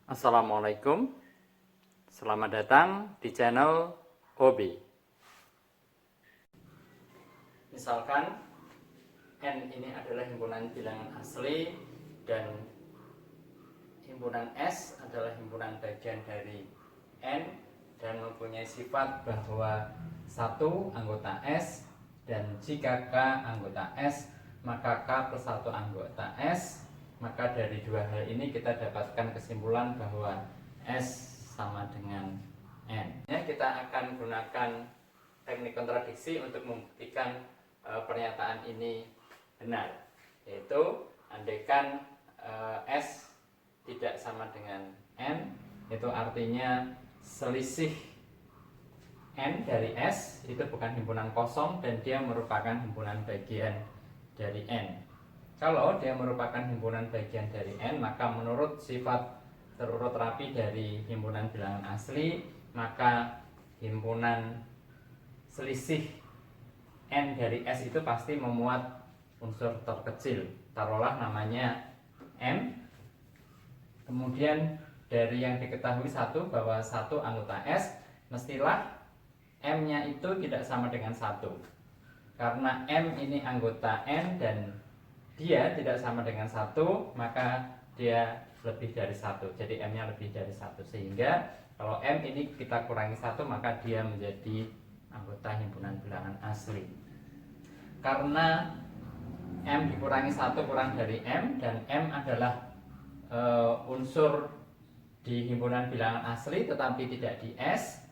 Assalamualaikum, selamat datang di channel Hobi. Misalkan N ini adalah himpunan bilangan asli dan himpunan S adalah himpunan bagian dari N dan mempunyai sifat bahwa satu anggota S, dan jika K anggota S maka K plus satu anggota S. Maka dari dua hal ini kita dapatkan kesimpulan bahwa S sama dengan N. Kita akan gunakan teknik kontradiksi untuk membuktikan pernyataan ini benar, yaitu andaikan S tidak sama dengan N, itu artinya selisih N dari S itu bukan himpunan kosong dan dia merupakan himpunan bagian dari N. Kalau dia merupakan himpunan bagian dari N, maka menurut sifat terurut rapi dari himpunan bilangan asli, maka himpunan selisih N dari S itu pasti memuat unsur terkecil. Taruhlah namanya M. Kemudian dari yang diketahui satu, bahwa satu anggota S, mestilah M-nya itu tidak sama dengan satu. Karena M ini anggota N dan dia tidak sama dengan satu, maka dia lebih dari satu. Jadi M-nya lebih dari satu, sehingga kalau M ini kita kurangi satu, maka dia menjadi anggota himpunan bilangan asli. Karena M dikurangi satu kurang dari M, dan M adalah unsur di himpunan bilangan asli tetapi tidak di S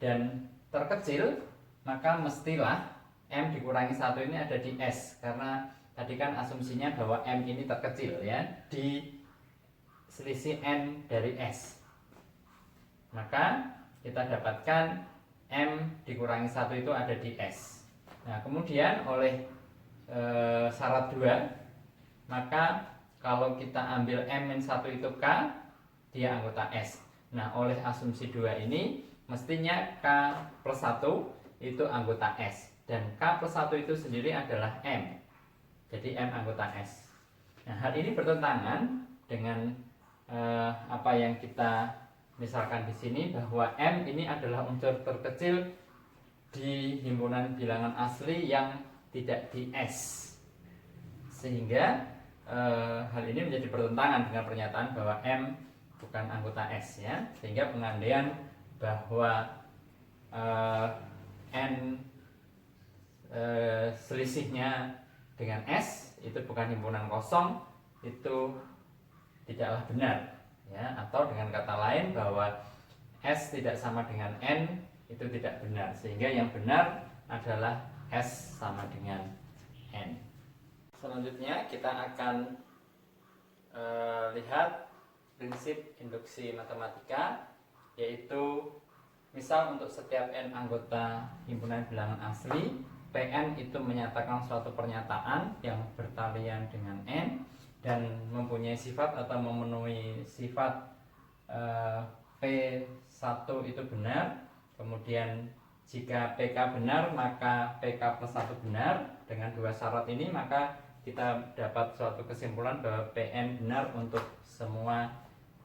dan terkecil, maka mestilah M dikurangi satu ini ada di S, karena tadi kan asumsinya bahwa M ini terkecil ya, di selisih N dari S. Maka kita dapatkan M dikurangi 1 itu ada di S. Nah, kemudian oleh syarat 2, maka kalau kita ambil M-1 itu K, dia anggota S. Nah, oleh asumsi 2 ini, mestinya K plus 1 itu anggota S. Dan K plus 1 itu sendiri adalah M. Jadi M anggota S. Nah, hal ini bertentangan dengan apa yang kita misalkan di sini, bahwa M ini adalah unsur terkecil di himpunan bilangan asli yang tidak di S. Sehingga hal ini menjadi bertentangan dengan pernyataan bahwa M bukan anggota S ya. Sehingga pengandaian bahwa N selisihnya dengan S itu bukan himpunan kosong, itu tidaklah benar ya. Atau dengan kata lain, bahwa S tidak sama dengan N itu tidak benar, sehingga yang benar adalah S sama dengan N. Selanjutnya kita akan lihat prinsip induksi matematika, yaitu misal untuk setiap N anggota himpunan bilangan asli, Pn itu menyatakan suatu pernyataan yang bertalian dengan N dan mempunyai sifat atau memenuhi sifat P1 itu benar. Kemudian jika PK benar, maka PK plus 1 benar. Dengan dua syarat ini, maka kita dapat suatu kesimpulan bahwa Pn benar untuk semua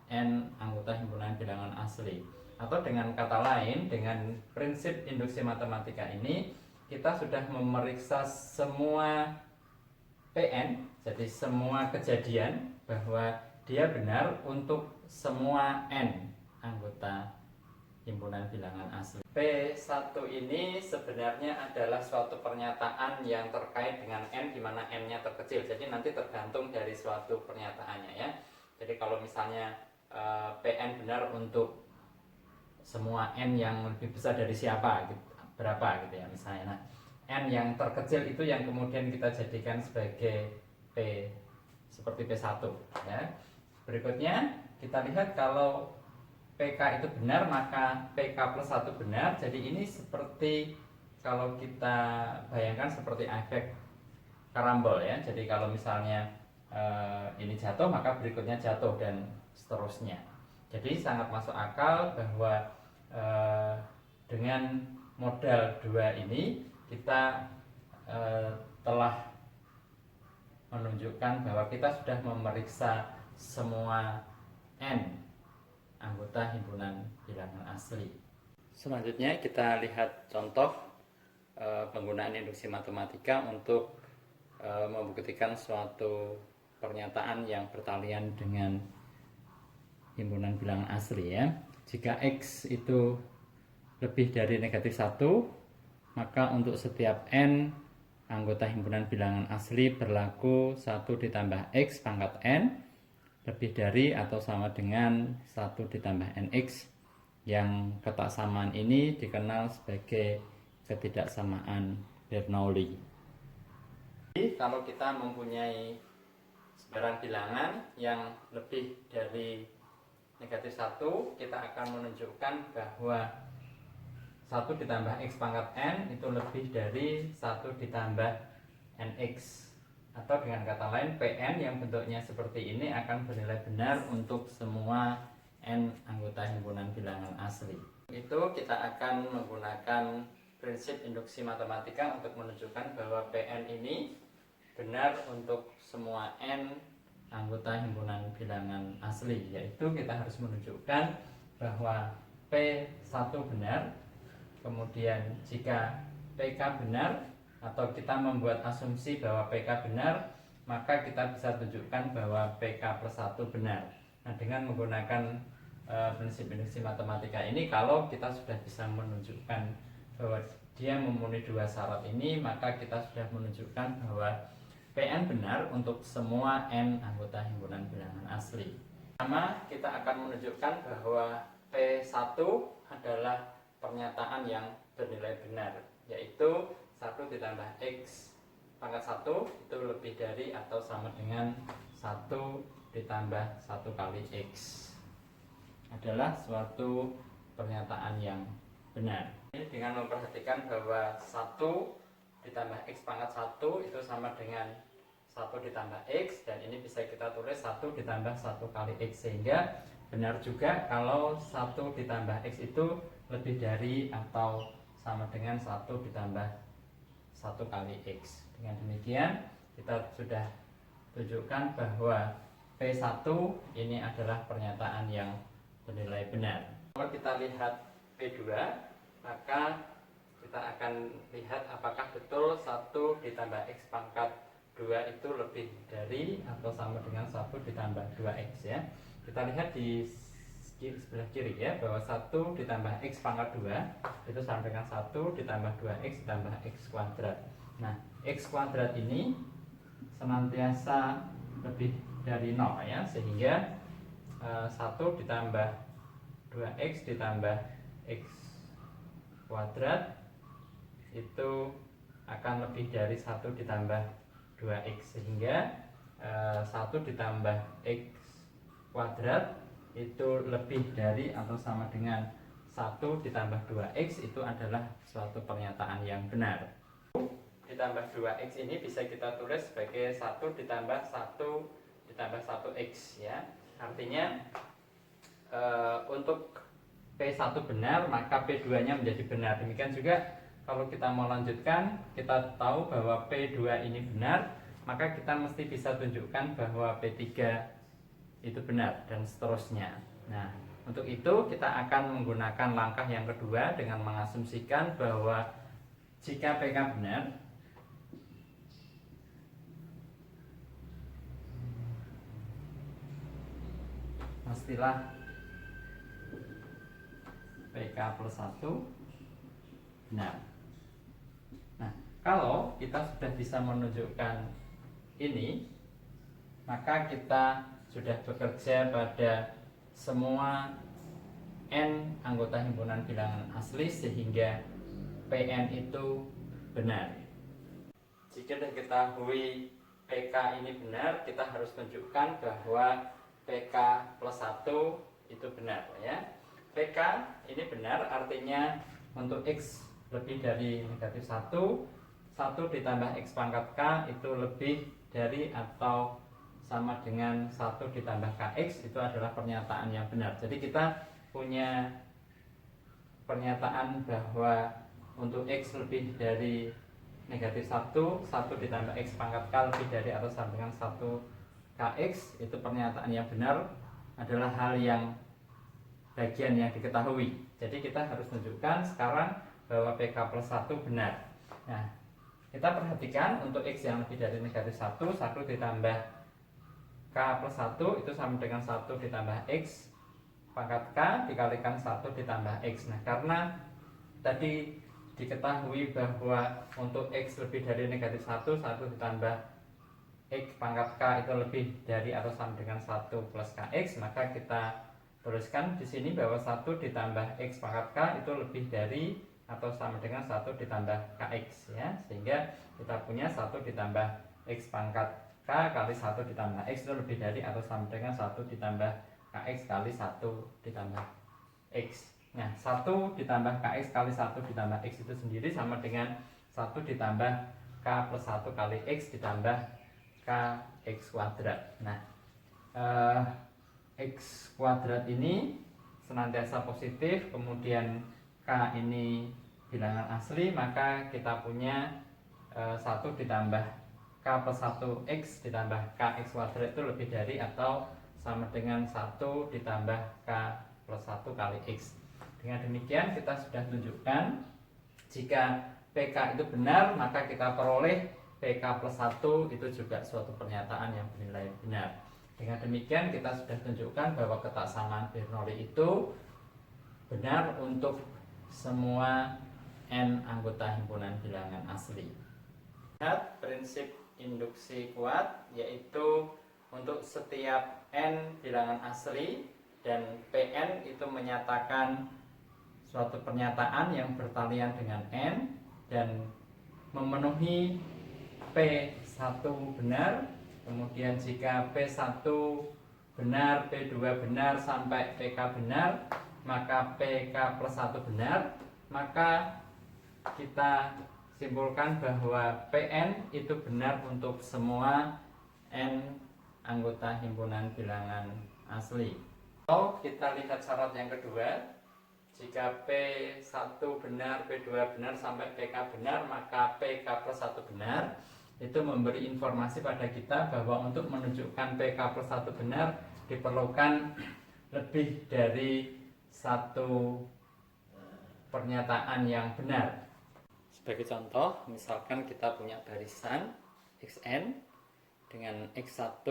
N anggota himpunan bilangan asli. Atau dengan kata lain, dengan prinsip induksi matematika ini, kita sudah memeriksa semua Pn, jadi semua kejadian, bahwa dia benar untuk semua N anggota himpunan bilangan asli. P1 ini sebenarnya adalah suatu pernyataan yang terkait dengan N, di mana N-nya terkecil. Jadi nanti tergantung dari suatu pernyataannya ya. Jadi kalau misalnya Pn benar untuk semua N yang lebih besar dari siapa gitu, berapa gitu ya misalnya. Nah, N yang terkecil itu yang kemudian kita jadikan sebagai P, seperti P1 ya. Berikutnya kita lihat kalau PK itu benar, maka PK plus 1 benar. Jadi ini seperti, kalau kita bayangkan seperti efek karambol ya. Jadi kalau misalnya ini jatuh, maka berikutnya jatuh dan seterusnya. Jadi sangat masuk akal bahwa dengan modal 2 ini kita telah menunjukkan bahwa kita sudah memeriksa semua N anggota himpunan bilangan asli. Selanjutnya kita lihat contoh penggunaan induksi matematika untuk membuktikan suatu pernyataan yang bertalian dengan himpunan bilangan asli ya. Jika X itu lebih dari negatif 1, maka untuk setiap N anggota himpunan bilangan asli berlaku 1 ditambah X pangkat N lebih dari atau sama dengan 1 ditambah NX, yang ketaksamaan ini dikenal sebagai ketidaksamaan Bernoulli. Jadi, kalau kita mempunyai sebarang bilangan yang lebih dari negatif 1, kita akan menunjukkan bahwa 1 ditambah X pangkat N itu lebih dari 1 ditambah NX, atau dengan kata lain Pn yang bentuknya seperti ini akan bernilai benar untuk semua N anggota himpunan bilangan asli. Itu kita akan menggunakan prinsip induksi matematika untuk menunjukkan bahwa Pn ini benar untuk semua N anggota himpunan bilangan asli, yaitu kita harus menunjukkan bahwa P1 benar. Kemudian jika PK benar, atau kita membuat asumsi bahwa PK benar, maka kita bisa tunjukkan bahwa PK plus 1 benar. Nah, dengan menggunakan prinsip induksi matematika ini, kalau kita sudah bisa menunjukkan bahwa dia memenuhi 2 syarat ini, maka kita sudah menunjukkan bahwa Pn benar untuk semua N anggota himpunan bilangan asli. Pertama, kita akan menunjukkan bahwa P1 adalah pernyataan yang bernilai benar, yaitu 1 ditambah X pangkat 1 itu lebih dari atau sama dengan 1 ditambah 1 kali X, adalah suatu pernyataan yang benar. Dengan memperhatikan bahwa 1 ditambah X pangkat 1 itu sama dengan 1 ditambah X, dan ini bisa kita tulis 1 ditambah 1 kali X, sehingga benar juga kalau 1 ditambah X itu lebih dari atau sama dengan 1 ditambah 1 kali X. Dengan demikian kita sudah tunjukkan bahwa P1 ini adalah pernyataan yang bernilai benar. Kalau kita lihat P2, maka kita akan lihat apakah betul 1 ditambah X pangkat 2 itu lebih dari atau sama dengan 1 ditambah 2X ya. Kita lihat di sebelah kiri ya, bahwa 1 ditambah X pangkat 2 itu sama dengan 1 ditambah 2X ditambah X kuadrat. Nah, X kuadrat ini senantiasa lebih dari 0 ya, sehingga 1 ditambah 2X ditambah X kuadrat itu akan lebih dari 1 ditambah 2X, sehingga 1 ditambah X kuadrat itu lebih dari atau sama dengan 1 ditambah 2X, itu adalah suatu pernyataan yang benar. Ditambah 2X ini bisa kita tulis sebagai 1 ditambah 1 ditambah 1X ya. Artinya untuk P1 benar, maka P2 nya menjadi benar. Demikian juga kalau kita mau lanjutkan, kita tahu bahwa P2 ini benar, maka kita mesti bisa tunjukkan bahwa P3 itu benar, dan seterusnya. Nah, untuk itu kita akan menggunakan langkah yang kedua dengan mengasumsikan bahwa jika PK benar, pastilah PK plus 1 benar. Nah, kalau kita sudah bisa menunjukkan ini, maka kita sudah bekerja pada semua N anggota himpunan bilangan asli sehingga Pn itu benar. Jika diketahui PK ini benar, kita harus tunjukkan bahwa PK plus 1 itu benar ya. PK ini benar, artinya untuk X lebih dari negatif 1, 1 ditambah X pangkat K itu lebih dari atau sama dengan 1 ditambah Kx, itu adalah pernyataan yang benar. Jadi kita punya pernyataan bahwa untuk X lebih dari negatif 1, 1 ditambah X pangkat K lebih dari atau sama dengan 1 Kx, itu pernyataan yang benar, adalah hal yang bagian yang diketahui. Jadi kita harus tunjukkan sekarang bahwa PK plus 1 benar. Nah, kita perhatikan untuk X yang lebih dari negatif 1, 1 ditambah K plus 1 itu sama dengan 1 ditambah X pangkat K dikalikan 1 ditambah X. Nah, karena tadi diketahui bahwa untuk X lebih dari negatif 1, 1 ditambah X pangkat K itu lebih dari atau sama dengan 1 plus KX, maka kita tuliskan di sini bahwa 1 ditambah X pangkat K itu lebih dari atau sama dengan 1 ditambah KX ya. Sehingga kita punya 1 ditambah X pangkat K kali 1 ditambah X itu lebih dari atau sama dengan 1 ditambah KX kali 1 ditambah X. Nah, 1 ditambah KX kali 1 ditambah X itu sendiri sama dengan 1 ditambah K plus 1 kali X ditambah KX kuadrat. Nah, X kuadrat ini senantiasa positif, kemudian K ini bilangan asli, maka kita punya 1 ditambah K plus 1X ditambah KX kuadrat itu lebih dari atau sama dengan 1 ditambah K plus 1 kali X. Dengan demikian kita sudah tunjukkan jika PK itu benar, maka kita peroleh PK plus 1 itu juga suatu pernyataan yang bernilai benar. Dengan demikian kita sudah tunjukkan bahwa ketaksamaan Bernoulli itu benar untuk semua N anggota himpunan bilangan asli. Lihat prinsip induksi kuat, yaitu untuk setiap N bilangan asli dan Pn itu menyatakan suatu pernyataan yang bertalian dengan N dan memenuhi P1 benar. Kemudian jika P1 benar, P2 benar sampai PK benar, maka PK plus 1 benar, maka kita simpulkan bahwa PN itu benar untuk semua N anggota himpunan bilangan asli. Atau kita lihat syarat yang kedua, jika P1 benar, P2 benar sampai PK benar, maka PK plus 1 benar. Itu memberi informasi pada kita bahwa untuk menunjukkan PK plus 1 benar diperlukan lebih dari satu pernyataan yang benar. Sebagai contoh, misalkan kita punya barisan Xn dengan X1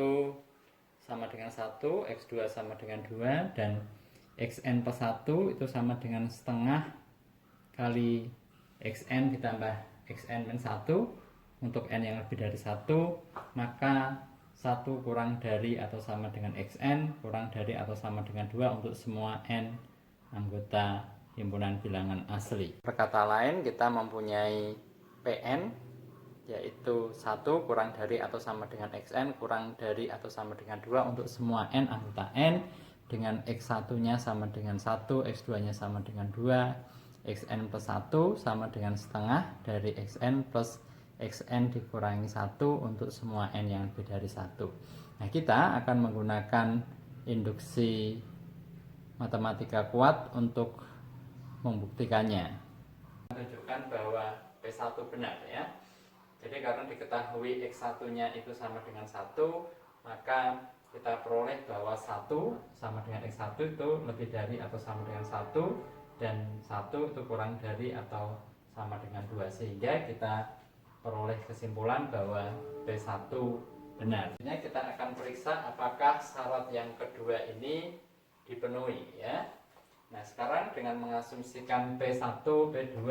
sama dengan 1, X2 sama dengan 2, dan Xn plus 1 itu sama dengan setengah kali Xn ditambah Xn min 1. Untuk N yang lebih dari 1, maka 1 kurang dari atau sama dengan Xn kurang dari atau sama dengan 2 untuk semua N anggota himpunan bilangan asli. Perkata lain, kita mempunyai Pn yaitu 1 kurang dari atau sama dengan Xn kurang dari atau sama dengan 2 untuk semua N anggota N, dengan X1 nya sama dengan 1, X2 nya sama dengan 2, Xn plus 1 sama dengan setengah dari Xn plus Xn dikurangi 1 untuk semua N yang lebih dari 1. Nah, kita akan menggunakan induksi matematika kuat untuk membuktikannya. Menunjukkan bahwa P1 benar ya. Jadi karena diketahui X1 nya itu sama dengan 1, maka kita peroleh bahwa 1 sama dengan X1 itu lebih dari atau sama dengan 1, dan 1 itu kurang dari atau sama dengan 2, sehingga kita peroleh kesimpulan bahwa P1 benar. Kita akan periksa apakah syarat yang kedua ini dipenuhi ya. Nah, sekarang dengan mengasumsikan P1, P2,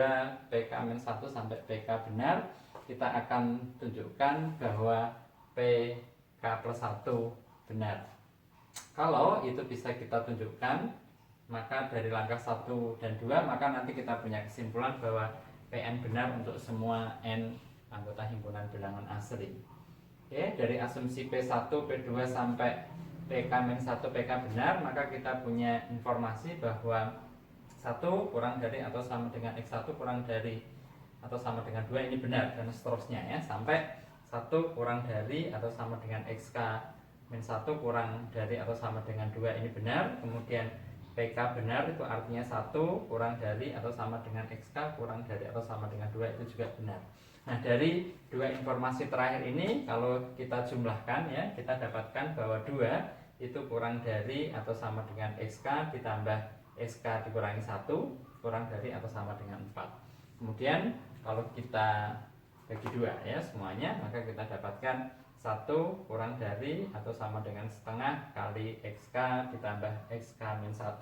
PK-1 sampai PK benar, kita akan tunjukkan bahwa PK plus 1 benar. Kalau itu bisa kita tunjukkan, maka dari langkah 1 dan 2, maka nanti kita punya kesimpulan bahwa PN benar untuk semua N anggota himpunan bilangan asli. Oke, dari asumsi P1, P2 sampai PK-1 PK benar, maka kita punya informasi bahwa 1 kurang dari atau sama dengan X1 kurang dari atau sama dengan 2 ini benar, dan seterusnya ya, sampai 1 kurang dari atau sama dengan XK-1 kurang dari atau sama dengan 2 ini benar. Kemudian PK benar itu artinya 1 kurang dari atau sama dengan XK kurang dari atau sama dengan 2 itu juga benar. Nah, dari dua informasi terakhir ini kalau kita jumlahkan ya, kita dapatkan bahwa 2 itu kurang dari atau sama dengan XK ditambah XK dikurangi 1 kurang dari atau sama dengan 4. Kemudian kalau kita bagi 2 ya semuanya, maka kita dapatkan 1 kurang dari atau sama dengan setengah kali XK ditambah XK min 1.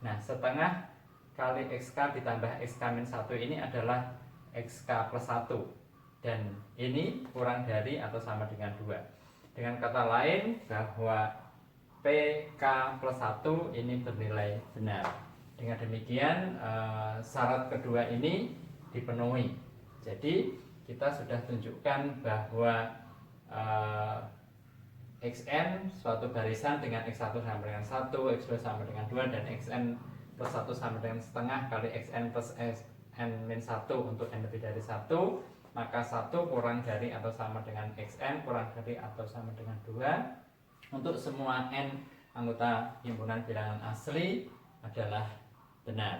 Nah, setengah kali XK ditambah XK min 1 ini adalah XK plus 1, dan ini kurang dari atau sama dengan 2. Dengan kata lain bahwa PK plus 1 ini bernilai benar. Dengan demikian syarat kedua ini dipenuhi. Jadi kita sudah tunjukkan bahwa Xn suatu barisan dengan X1 sama dengan 1, X2 sama dengan 2, dan Xn plus 1 sama dengan setengah kali Xn plus Xn min 1 untuk n lebih dari 1, maka 1 kurang dari atau sama dengan Xn kurang dari atau sama dengan 2 untuk semua n anggota himpunan bilangan asli adalah benar.